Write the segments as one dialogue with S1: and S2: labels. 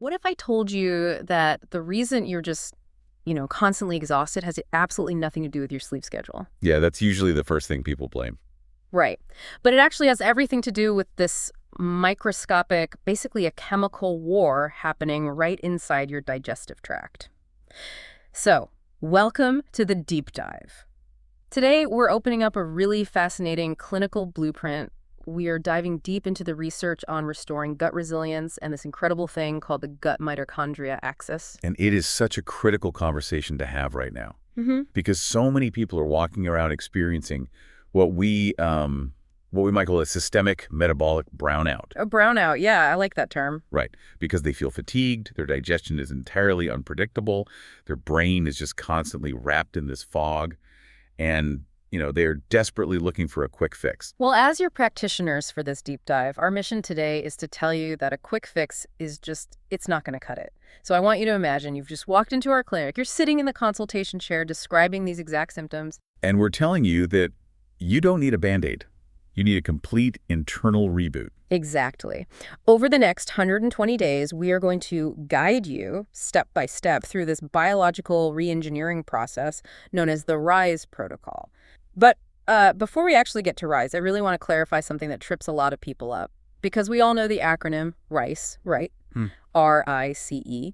S1: What if I told you that the reason you're just, constantly exhausted has absolutely nothing to do with your sleep schedule?
S2: Yeah, that's usually the first thing people blame.
S1: Right. But it actually has everything to do with this microscopic, basically a chemical war happening right inside your digestive tract. So, welcome to the deep dive. Today, we're opening up a really fascinating clinical blueprint. We are diving deep into the research on restoring gut resilience and this incredible thing called the gut mitochondria axis.
S2: And it is such a critical conversation to have right now
S1: Mm-hmm.
S2: because so many people are walking around experiencing what we might call a systemic metabolic brownout.
S1: A brownout, yeah, I like that term.
S2: Right, because they feel fatigued, their digestion is entirely unpredictable, their brain is just constantly wrapped in this fog, and they're desperately looking for a quick fix.
S1: Well, as your practitioners for this deep dive, our mission today is to tell you that a quick fix is it's not going to cut it. So I want you to imagine you've just walked into our clinic, you're sitting in the consultation chair describing these exact symptoms.
S2: And we're telling you that you don't need a Band-Aid. You need a complete internal reboot.
S1: Exactly. Over the next 120 days, we are going to guide you step by step through this biological reengineering process known as the RISE protocol. But before we actually get to RISE, I really want to clarify something that trips a lot of people up. Because we all know the acronym RICE, right? R-I-C-E.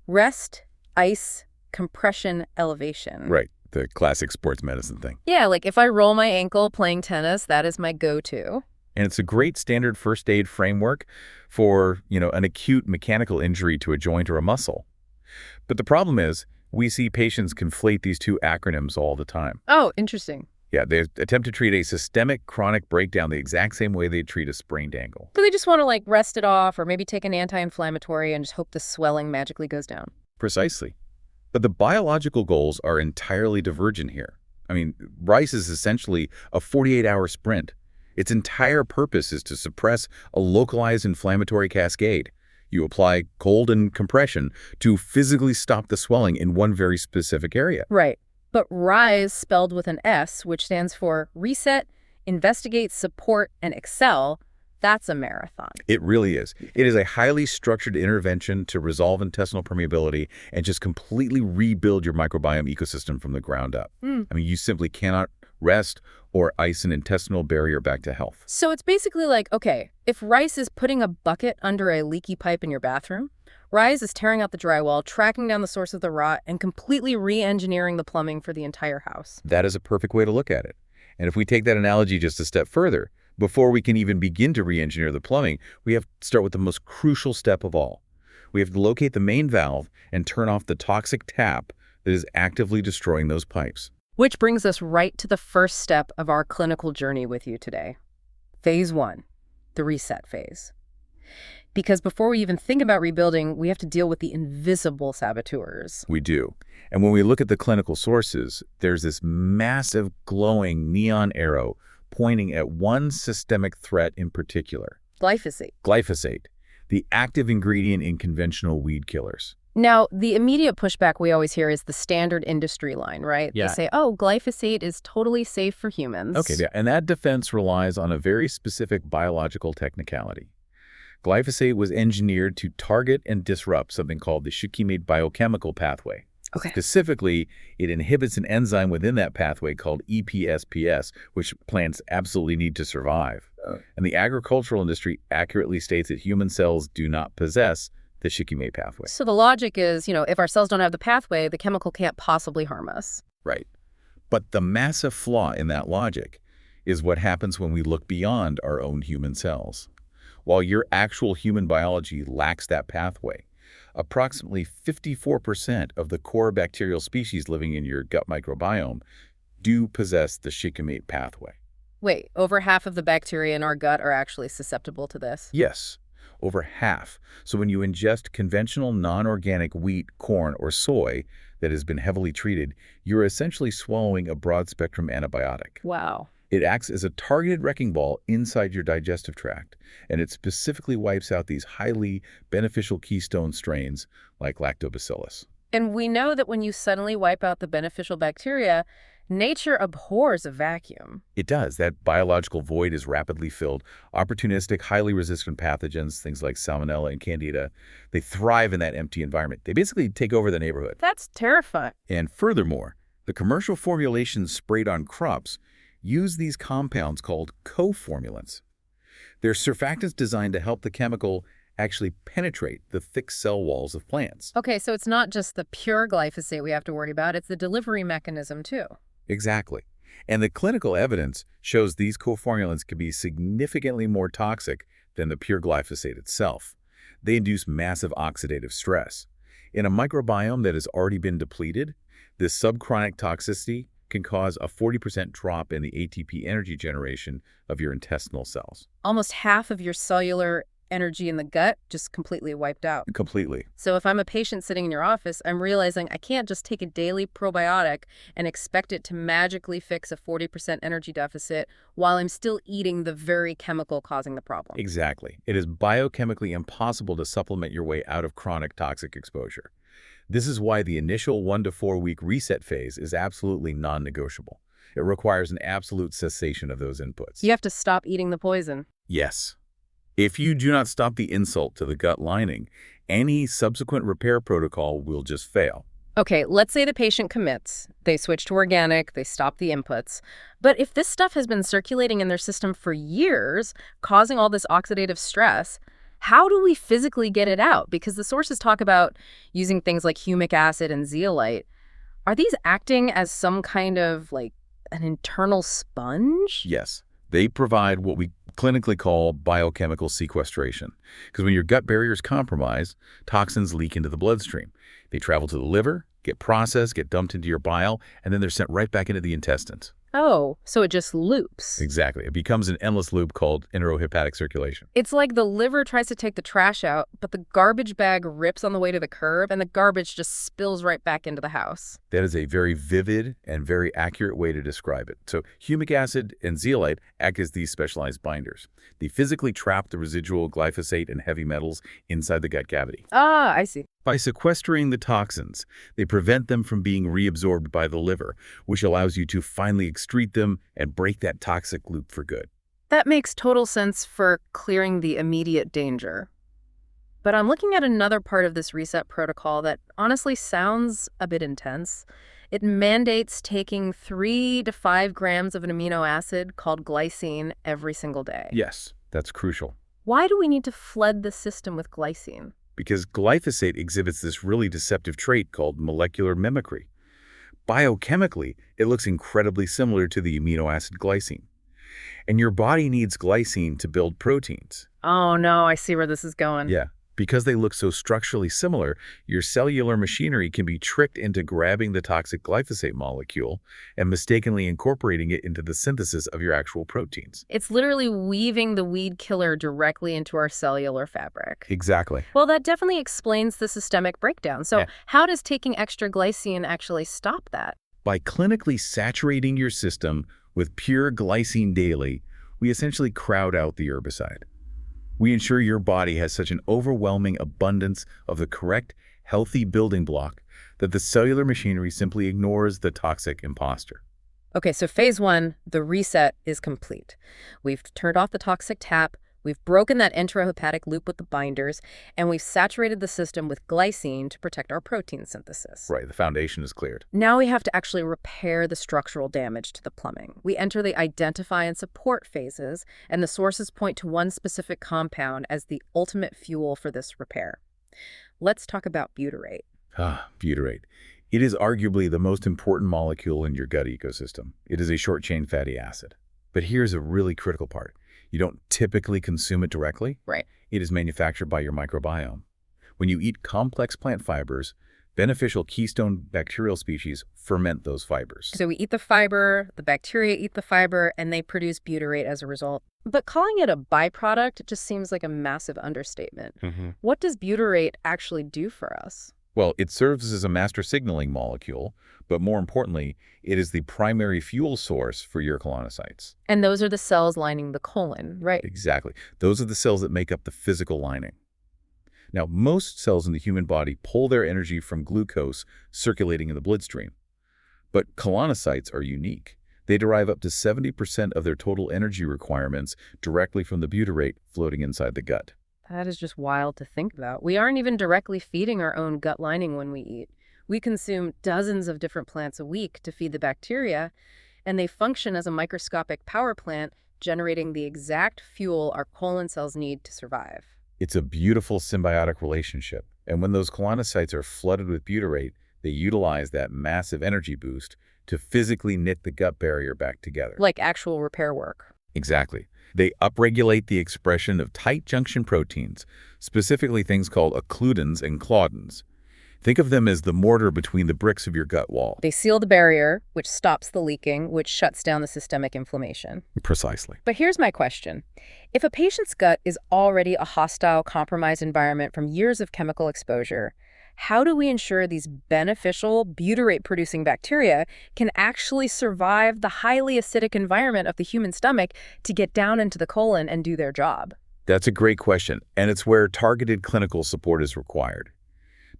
S1: Rest, ice, compression, elevation.
S2: Right, the classic sports medicine thing.
S1: Yeah, like if I roll my ankle playing tennis, that is my go-to.
S2: And it's a great standard first aid framework for, an acute mechanical injury to a joint or a muscle. But the problem is, we see patients conflate these two acronyms all the time.
S1: Oh, interesting.
S2: Yeah, they attempt to treat a systemic chronic breakdown the exact same way they treat a sprained ankle.
S1: So they just want to rest it off or maybe take an anti-inflammatory and just hope the swelling magically goes down.
S2: Precisely. But the biological goals are entirely divergent here. I mean, RICE is essentially a 48-hour sprint. Its entire purpose is to suppress a localized inflammatory cascade. You apply cold and compression to physically stop the swelling in one very specific area.
S1: Right. But RISE, spelled with an S, which stands for Reset, Investigate, Support, and Excel, that's a marathon.
S2: It really is. It is a highly structured intervention to resolve intestinal permeability and just completely rebuild your microbiome ecosystem from the ground up. I mean, you simply cannot rest or ice an intestinal barrier back to health.
S1: So it's basically like, okay, if RICE is putting a bucket under a leaky pipe in your bathroom, RISE is tearing out the drywall, tracking down the source of the rot, and completely re-engineering the plumbing for the entire house.
S2: That is a perfect way to look at it. And if we take that analogy just a step further, before we can even begin to re-engineer the plumbing, we have to start with the most crucial step of all. We have to locate the main valve and turn off the toxic tap that is actively destroying those pipes.
S1: Which brings us right to the first step of our clinical journey with you today. Phase 1, the reset phase. Because before we even think about rebuilding, we have to deal with the invisible saboteurs.
S2: We do. And when we look at the clinical sources, there's this massive glowing neon arrow pointing at one systemic threat in particular.
S1: Glyphosate.
S2: Glyphosate, the active ingredient in conventional weed killers.
S1: Now, the immediate pushback we always hear is the standard industry line, right?
S2: Yeah.
S1: They say, oh, glyphosate is totally safe for humans.
S2: Okay, yeah, and that defense relies on a very specific biological technicality. Glyphosate was engineered to target and disrupt something called the shikimate biochemical pathway.
S1: Okay.
S2: Specifically, it inhibits an enzyme within that pathway called EPSPS, which plants absolutely need to survive. And the agricultural industry accurately states that human cells do not possess the shikimate pathway.
S1: So the logic is, if our cells don't have the pathway, the chemical can't possibly harm us.
S2: Right. But the massive flaw in that logic is what happens when we look beyond our own human cells. While your actual human biology lacks that pathway, approximately 54% of the core bacterial species living in your gut microbiome do possess the shikimate pathway.
S1: Wait, over half of the bacteria in our gut are actually susceptible to this?
S2: Yes, over half. So when you ingest conventional non-organic wheat, corn, or soy that has been heavily treated, you're essentially swallowing a broad-spectrum antibiotic.
S1: Wow.
S2: It acts as a targeted wrecking ball inside your digestive tract, and it specifically wipes out these highly beneficial keystone strains like lactobacillus.
S1: And we know that when you suddenly wipe out the beneficial bacteria, Nature abhors a vacuum.
S2: It does. That biological void is rapidly filled. Opportunistic, highly resistant pathogens, things like Salmonella and Candida, they thrive in that empty environment. They basically take over the neighborhood.
S1: That's terrifying.
S2: And furthermore, the commercial formulations sprayed on crops use these compounds called coformulants. They're surfactants designed to help the chemical actually penetrate the thick cell walls of plants.
S1: Okay, so it's not just the pure glyphosate we have to worry about, it's the delivery mechanism too.
S2: Exactly. And the clinical evidence shows these coformulants can be significantly more toxic than the pure glyphosate itself. They induce massive oxidative stress. In a microbiome that has already been depleted, this subchronic toxicity can cause a 40% drop in the ATP energy generation of your intestinal cells.
S1: Almost half of your cellular energy in the gut just completely wiped out.
S2: Completely.
S1: So if I'm a patient sitting in your office, I'm realizing I can't just take a daily probiotic and expect it to magically fix a 40% energy deficit while I'm still eating the very chemical causing the problem.
S2: Exactly. It is biochemically impossible to supplement your way out of chronic toxic exposure. This is why the initial 1 to 4 week reset phase is absolutely non-negotiable. It requires an absolute cessation of those inputs.
S1: You have to stop eating the poison.
S2: Yes. If you do not stop the insult to the gut lining, any subsequent repair protocol will just fail.
S1: Okay, let's say the patient commits. They switch to organic, they stop the inputs. But if this stuff has been circulating in their system for years, causing all this oxidative stress, how do we physically get it out? Because the sources talk about using things like humic acid and zeolite. Are these acting as some kind of, like, an internal sponge?
S2: Yes. They provide what we clinically call biochemical sequestration. Because when your gut barrier is compromised, toxins leak into the bloodstream. They travel to the liver, get processed, get dumped into your bile, and then they're sent right back into the intestines.
S1: Oh, so it just loops.
S2: Exactly. It becomes an endless loop called enterohepatic circulation.
S1: It's like the liver tries to take the trash out, but the garbage bag rips on the way to the curb, and the garbage just spills right back into the house.
S2: That is a very vivid and very accurate way to describe it. So humic acid and zeolite act as these specialized binders. They physically trap the residual glyphosate and heavy metals inside the gut cavity.
S1: Ah, I see.
S2: By sequestering the toxins, they prevent them from being reabsorbed by the liver, which allows you to finally excrete them and break that toxic loop for good.
S1: That makes total sense for clearing the immediate danger. But I'm looking at another part of this reset protocol that honestly sounds a bit intense. It mandates taking 3 to 5 grams of an amino acid called glycine every single day.
S2: Yes, that's crucial.
S1: Why do we need to flood the system with glycine?
S2: Because glyphosate exhibits this really deceptive trait called molecular mimicry. Biochemically, it looks incredibly similar to the amino acid glycine. And your body needs glycine to build proteins.
S1: Oh no, I see where this is going.
S2: Yeah. Because they look so structurally similar, your cellular machinery can be tricked into grabbing the toxic glyphosate molecule and mistakenly incorporating it into the synthesis of your actual proteins.
S1: It's literally weaving the weed killer directly into our cellular fabric.
S2: Exactly.
S1: Well, that definitely explains the systemic breakdown. So how does taking extra glycine actually stop that?
S2: By clinically saturating your system with pure glycine daily, we essentially crowd out the herbicide. We ensure your body has such an overwhelming abundance of the correct, healthy building block that the cellular machinery simply ignores the toxic imposter.
S1: Okay, so phase 1, the reset is complete. We've turned off the toxic tap, we've broken that enterohepatic loop with the binders, and we've saturated the system with glycine to protect our protein synthesis.
S2: Right, the foundation is cleared.
S1: Now we have to actually repair the structural damage to the plumbing. We enter the identify and support phases, and the sources point to one specific compound as the ultimate fuel for this repair. Let's talk about butyrate.
S2: Butyrate. It is arguably the most important molecule in your gut ecosystem. It is a short-chain fatty acid. But here's a really critical part. You don't typically consume it directly.
S1: Right.
S2: It is manufactured by your microbiome. When you eat complex plant fibers, beneficial keystone bacterial species ferment those fibers.
S1: So we eat the fiber, the bacteria eat the fiber, and they produce butyrate as a result. But calling it a byproduct just seems like a massive understatement. What does butyrate actually do for us?
S2: Well, it serves as a master signaling molecule, but more importantly, it is the primary fuel source for your colonocytes.
S1: And those are the cells lining the colon, right?
S2: Exactly. Those are the cells that make up the physical lining. Now, most cells in the human body pull their energy from glucose circulating in the bloodstream. But colonocytes are unique. They derive up to 70% of their total energy requirements directly from the butyrate floating inside the gut.
S1: That is just wild to think about. We aren't even directly feeding our own gut lining when we eat. We consume dozens of different plants a week to feed the bacteria, and they function as a microscopic power plant, generating the exact fuel our colon cells need to survive.
S2: It's a beautiful symbiotic relationship, and when those colonocytes are flooded with butyrate, they utilize that massive energy boost to physically knit the gut barrier back together.
S1: Like actual repair work.
S2: Exactly. They upregulate the expression of tight junction proteins, specifically things called occludins and claudins. Think of them as the mortar between the bricks of your gut wall.
S1: They seal the barrier, which stops the leaking, which shuts down the systemic inflammation.
S2: Precisely.
S1: But here's my question. If a patient's gut is already a hostile, compromised environment from years of chemical exposure, how do we ensure these beneficial butyrate-producing bacteria can actually survive the highly acidic environment of the human stomach to get down into the colon and do their job?
S2: That's a great question, and it's where targeted clinical support is required.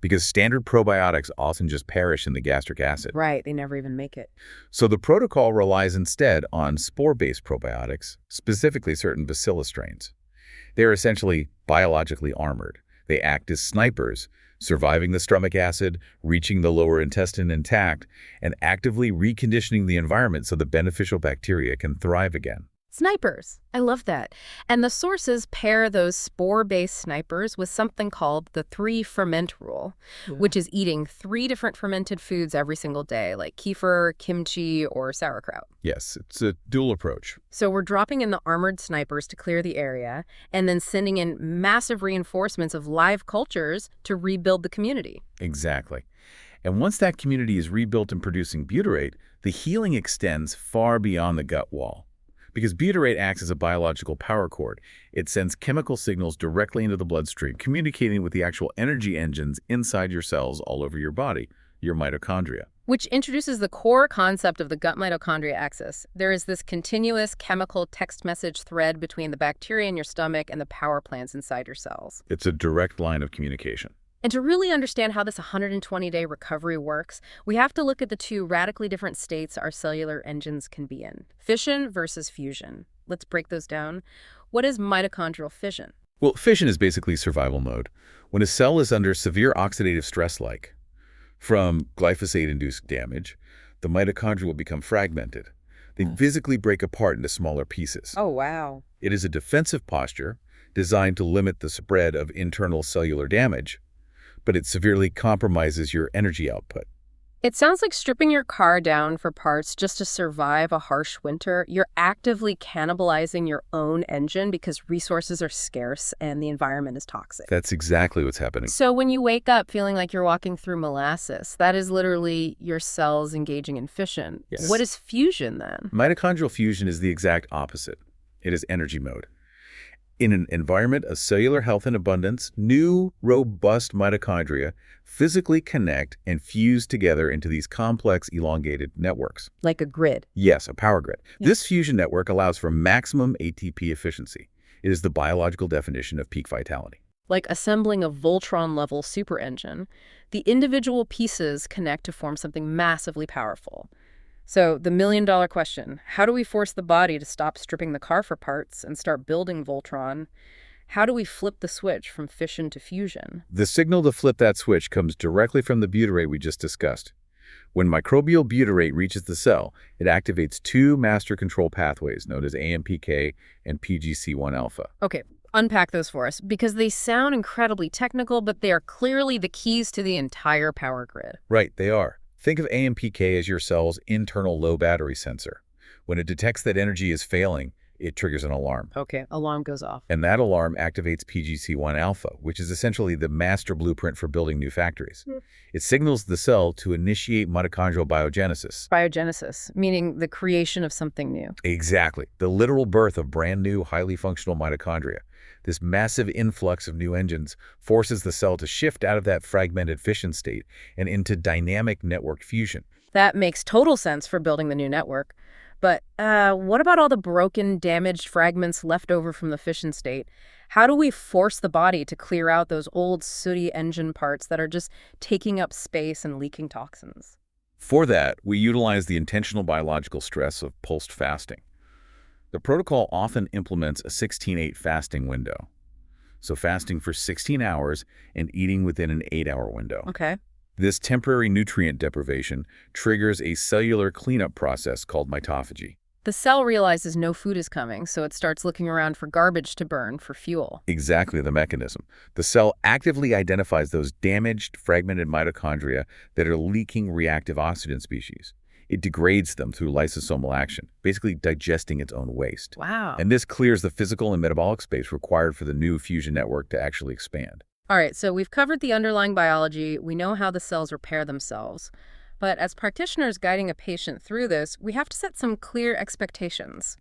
S2: Because standard probiotics often just perish in the gastric acid.
S1: Right, they never even make it.
S2: So the protocol relies instead on spore-based probiotics, specifically certain bacillus strains. They're essentially biologically armored. They act as snipers, surviving the stomach acid, reaching the lower intestine intact, and actively reconditioning the environment so the beneficial bacteria can thrive again.
S1: Snipers. I love that. And the sources pair those spore-based snipers with something called the 3-ferment rule, which is eating 3 different fermented foods every single day, like kefir, kimchi, or sauerkraut.
S2: Yes, it's a dual approach.
S1: So we're dropping in the armored snipers to clear the area, and then sending in massive reinforcements of live cultures to rebuild the community.
S2: Exactly. And once that community is rebuilt and producing butyrate, the healing extends far beyond the gut wall. Because butyrate acts as a biological power cord, it sends chemical signals directly into the bloodstream, communicating with the actual energy engines inside your cells all over your body, your mitochondria.
S1: Which introduces the core concept of the gut mitochondria axis. There is this continuous chemical text message thread between the bacteria in your stomach and the power plants inside your cells.
S2: It's a direct line of communication.
S1: And to really understand how this 120-day recovery works, we have to look at the 2 radically different states our cellular engines can be in. Fission versus fusion. Let's break those down. What is mitochondrial fission?
S2: Well, fission is basically survival mode. When a cell is under severe oxidative stress like from glyphosate-induced damage, the mitochondria will become fragmented. They physically break apart into smaller pieces.
S1: Oh, wow.
S2: It is a defensive posture designed to limit the spread of internal cellular damage, but it severely compromises your energy output.
S1: It sounds like stripping your car down for parts just to survive a harsh winter. You're actively cannibalizing your own engine because resources are scarce and the environment is toxic.
S2: That's exactly what's happening.
S1: So when you wake up feeling like you're walking through molasses, that is literally your cells engaging in fission.
S2: Yes.
S1: What is fusion then?
S2: Mitochondrial fusion is the exact opposite. It is energy mode. In an environment of cellular health and abundance, new, robust mitochondria physically connect and fuse together into these complex, elongated networks.
S1: Like a grid.
S2: Yes, a power grid. This fusion network allows for maximum ATP efficiency. It is the biological definition of peak vitality.
S1: Like assembling a Voltron-level super engine, the individual pieces connect to form something massively powerful. So the million-dollar question, how do we force the body to stop stripping the car for parts and start building Voltron? How do we flip the switch from fission to fusion?
S2: The signal to flip that switch comes directly from the butyrate we just discussed. When microbial butyrate reaches the cell, it activates 2 master control pathways known as AMPK and PGC1 alpha.
S1: Okay, unpack those for us, because they sound incredibly technical, but they are clearly the keys to the entire power grid.
S2: Right, they are. Think of AMPK as your cell's internal low battery sensor. When it detects that energy is failing, it triggers an alarm.
S1: Okay, alarm goes off.
S2: And that alarm activates PGC1 alpha, which is essentially the master blueprint for building new factories. It signals the cell to initiate mitochondrial biogenesis.
S1: Biogenesis, meaning the creation of something new.
S2: Exactly. The literal birth of brand new, highly functional mitochondria. This massive influx of new engines forces the cell to shift out of that fragmented fission state and into dynamic network fusion.
S1: That makes total sense for building the new network. But what about all the broken, damaged fragments left over from the fission state? How do we force the body to clear out those old, sooty engine parts that are just taking up space and leaking toxins?
S2: For that, we utilize the intentional biological stress of pulsed fasting. The protocol often implements a 16-8 fasting window. So fasting for 16 hours and eating within an 8-hour window.
S1: Okay.
S2: This temporary nutrient deprivation triggers a cellular cleanup process called mitophagy.
S1: The cell realizes no food is coming, so it starts looking around for garbage to burn for fuel.
S2: Exactly the mechanism. The cell actively identifies those damaged, fragmented mitochondria that are leaking reactive oxygen species. It degrades them through lysosomal action, basically digesting its own waste.
S1: Wow.
S2: And this clears the physical and metabolic space required for the new fusion network to actually expand.
S1: All right, so we've covered the underlying biology. We know how the cells repair themselves. But as practitioners guiding a patient through this, we have to set some clear expectations.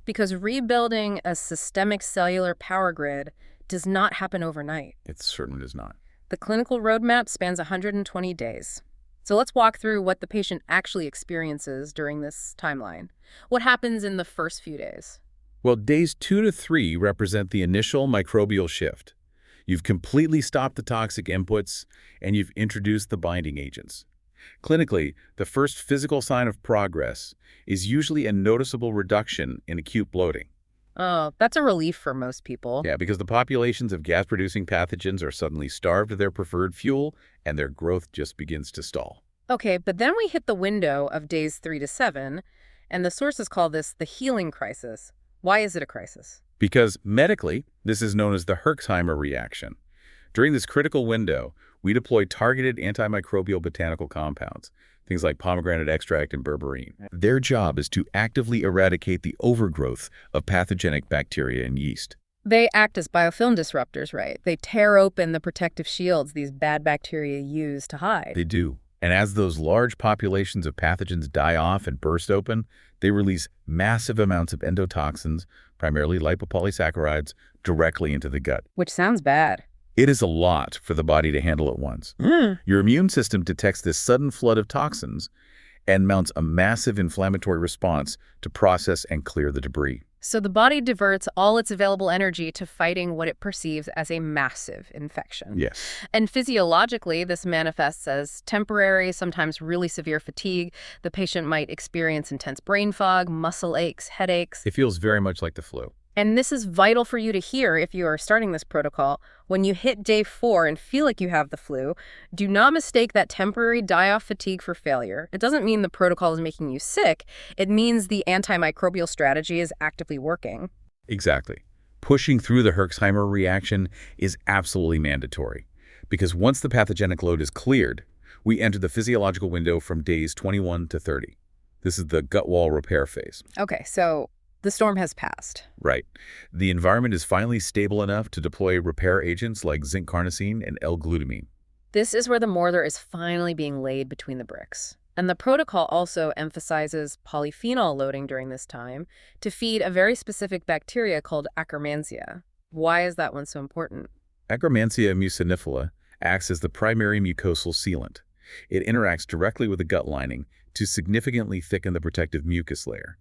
S1: Because rebuilding a systemic cellular power grid does not happen overnight.
S2: It certainly does not.
S1: The clinical roadmap spans 120 days. So let's walk through what the patient actually experiences during this timeline. What happens in the first few days?
S2: Well, days 2 to 3 represent the initial microbial shift. You've completely stopped the toxic inputs, and you've introduced the binding agents. Clinically, the first physical sign of progress is usually a noticeable reduction in acute bloating.
S1: Oh, that's a relief for most people.
S2: Yeah, because the populations of gas-producing pathogens are suddenly starved of their preferred fuel, and their growth just begins to stall.
S1: Okay, but then we hit the window of days 3 to 7, and the sources call this the healing crisis. Why is it a crisis?
S2: Because medically, this is known as the Herxheimer reaction. During this critical window, we deploy targeted antimicrobial botanical compounds, things like pomegranate extract and berberine. Their job is to actively eradicate the overgrowth of pathogenic bacteria and yeast.
S1: They act as biofilm disruptors, right? They tear open the protective shields these bad bacteria use to hide.
S2: They do. And as those large populations of pathogens die off and burst open, they release massive amounts of endotoxins, primarily lipopolysaccharides, directly into the gut.
S1: Which sounds bad.
S2: It is a lot for the body to handle at once. Your immune system detects this sudden flood of toxins and mounts a massive inflammatory response to process and clear the debris.
S1: So the body diverts all its available energy to fighting what it perceives as a massive infection.
S2: Yes.
S1: And physiologically, this manifests as temporary, sometimes really severe fatigue. The patient might experience intense brain fog, muscle aches, headaches.
S2: It feels very much like the flu.
S1: And this is vital for you to hear if you are starting this protocol. When you hit day 4 and feel like you have the flu, do not mistake that temporary die-off fatigue for failure. It doesn't mean the protocol is making you sick. It means the antimicrobial strategy is actively working.
S2: Exactly. Pushing through the Herxheimer reaction is absolutely mandatory, because once the pathogenic load is cleared, we enter the physiological window from days 21 to 30. This is the gut wall repair phase.
S1: Okay, so the storm has passed.
S2: Right. The environment is finally stable enough to deploy repair agents like zinc carnosine and L-glutamine.
S1: This is where the mortar is finally being laid between the bricks. And the protocol also emphasizes polyphenol loading during this time to feed a very specific bacteria called Akkermansia. Why is that one so important?
S2: Akkermansia mucinifila acts as the primary mucosal sealant. It interacts directly with the gut lining to significantly thicken the protective mucus layer.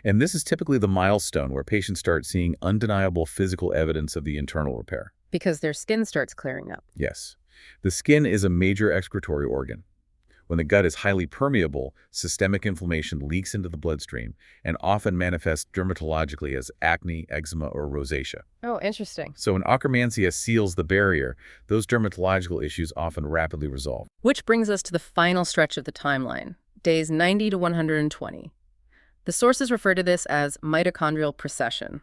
S2: And this is typically the milestone where patients start seeing undeniable physical evidence of the internal repair.
S1: Because their skin starts clearing up.
S2: Yes. The skin is a major excretory organ. When the gut is highly permeable, systemic inflammation leaks into the bloodstream and often manifests dermatologically as acne, eczema, or rosacea.
S1: Oh, interesting.
S2: So when Akkermansia seals the barrier, those dermatological issues often rapidly resolve.
S1: Which brings us to the final stretch of the timeline, days 90 to 120. The sources refer to this as mitochondrial precession.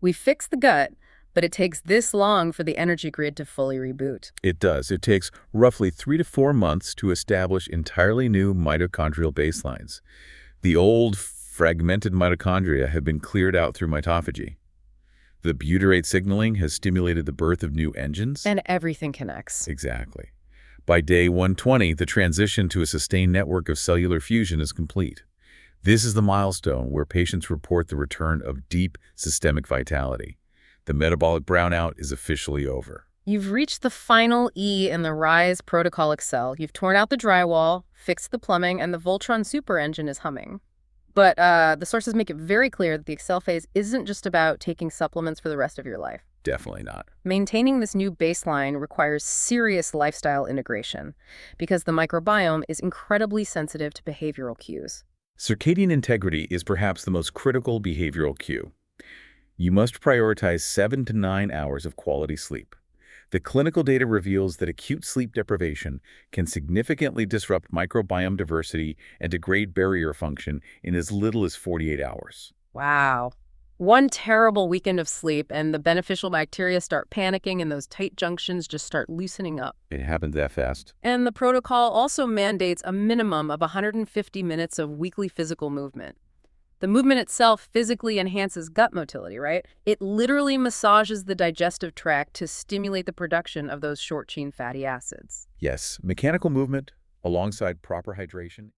S1: We fix the gut, but it takes this long for the energy grid to fully reboot.
S2: It does. It takes roughly 3 to 4 months to establish entirely new mitochondrial baselines. The old, fragmented mitochondria have been cleared out through mitophagy. The butyrate signaling has stimulated the birth of new engines.
S1: And everything connects.
S2: Exactly. By day 120, the transition to a sustained network of cellular fusion is complete. This is the milestone where patients report the return of deep systemic vitality. The metabolic brownout is officially over.
S1: You've reached the final E in the RISE protocol Excel. You've torn out the drywall, fixed the plumbing, and the Voltron super engine is humming. But the sources make it very clear that the Excel phase isn't just about taking supplements for the rest of your life.
S2: Definitely not.
S1: Maintaining this new baseline requires serious lifestyle integration because the microbiome is incredibly sensitive to behavioral cues.
S2: Circadian integrity is perhaps the most critical behavioral cue. You must prioritize 7 to 9 hours of quality sleep. The clinical data reveals that acute sleep deprivation can significantly disrupt microbiome diversity and degrade barrier function in as little as 48 hours.
S1: Wow. One terrible weekend of sleep, and the beneficial bacteria start panicking, and those tight junctions just start loosening up.
S2: It happens that fast.
S1: And the protocol also mandates a minimum of 150 minutes of weekly physical movement. The movement itself physically enhances gut motility, right? It literally massages the digestive tract to stimulate the production of those short-chain fatty acids.
S2: Yes, mechanical movement alongside proper hydration